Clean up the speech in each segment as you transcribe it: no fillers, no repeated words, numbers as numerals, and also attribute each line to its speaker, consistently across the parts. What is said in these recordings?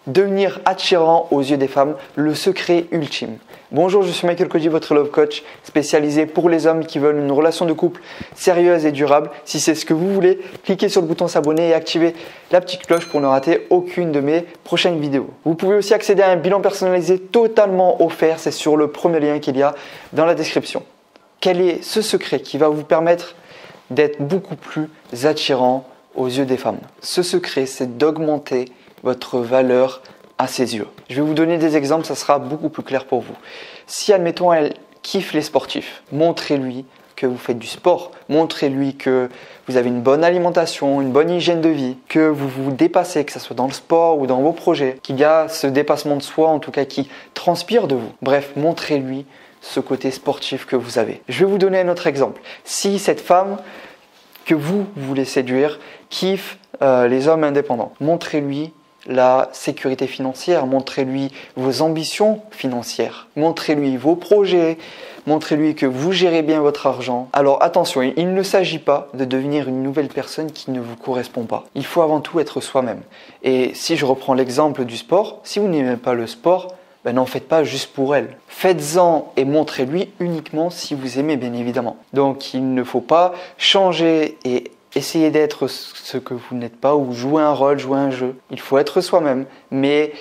Speaker 1: Devenir attirant aux yeux des femmes, le secret ultime. Bonjour, je suis Michael Cody, votre love coach spécialisé pour les hommes qui veulent une relation de couple sérieuse et durable. Si c'est ce que vous voulez, cliquez sur le bouton s'abonner et activez la petite cloche pour ne rater aucune de mes prochaines vidéos. Vous pouvez aussi accéder à un bilan personnalisé totalement offert, c'est sur le premier lien qu'il y a dans la description. Quel est ce secret qui va vous permettre d'être beaucoup plus attirant aux yeux des femmes? Ce secret, c'est d'augmenter votre valeur à ses yeux. Je vais vous donner des exemples, ça sera beaucoup plus clair pour vous. Si, admettons, elle kiffe les sportifs, montrez-lui que vous faites du sport, montrez-lui que vous avez une bonne alimentation, une bonne hygiène de vie, que vous vous dépassez, que ce soit dans le sport ou dans vos projets, qu'il y a ce dépassement de soi, en tout cas qui transpire de vous. Bref, montrez-lui ce côté sportif que vous avez. Je vais vous donner un autre exemple. Si cette femme que vous voulez séduire kiffe les hommes indépendants, montrez-lui la sécurité financière, montrez-lui vos ambitions financières, montrez-lui vos projets, montrez-lui que vous gérez bien votre argent. Alors attention, il ne s'agit pas de devenir une nouvelle personne qui ne vous correspond pas. Il faut avant tout être soi-même. Et si je reprends l'exemple du sport, si vous n'aimez pas le sport, n'en faites pas juste pour elle. Faites-en et montrez-lui uniquement si vous aimez, bien évidemment. Donc il ne faut pas changer et essayer d'être ce que vous n'êtes pas ou jouer un rôle, jouer un jeu. Il faut être soi-même, mais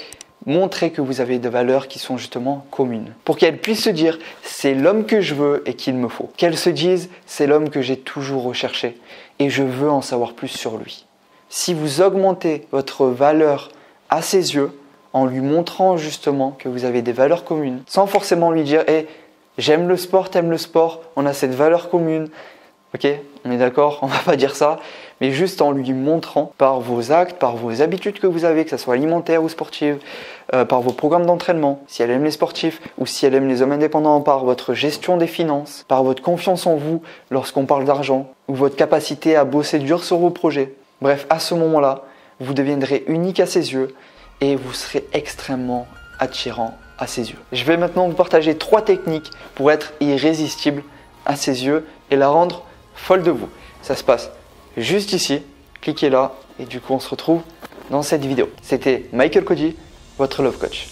Speaker 1: montrer que vous avez des valeurs qui sont justement communes. Pour qu'elle puisse se dire, c'est l'homme que je veux et qu'il me faut. Qu'elle se dise, c'est l'homme que j'ai toujours recherché et je veux en savoir plus sur lui. Si vous augmentez votre valeur à ses yeux, en lui montrant justement que vous avez des valeurs communes, sans forcément lui dire hey, « j'aime le sport, t'aimes le sport, on a cette valeur commune ». Ok, on est d'accord, on ne va pas dire ça, mais juste en lui montrant par vos actes, par vos habitudes que vous avez, que ce soit alimentaires ou sportives, par vos programmes d'entraînement, si elle aime les sportifs ou si elle aime les hommes indépendants, par votre gestion des finances, par votre confiance en vous lorsqu'on parle d'argent, ou votre capacité à bosser dur sur vos projets. Bref, à ce moment-là, vous deviendrez unique à ses yeux et vous serez extrêmement attirant à ses yeux. Je vais maintenant vous partager 3 techniques pour être irrésistible à ses yeux et la rendre folle de vous. Ça se passe juste ici, cliquez là et du coup on se retrouve dans cette vidéo. C'était Michael Cody, votre love coach.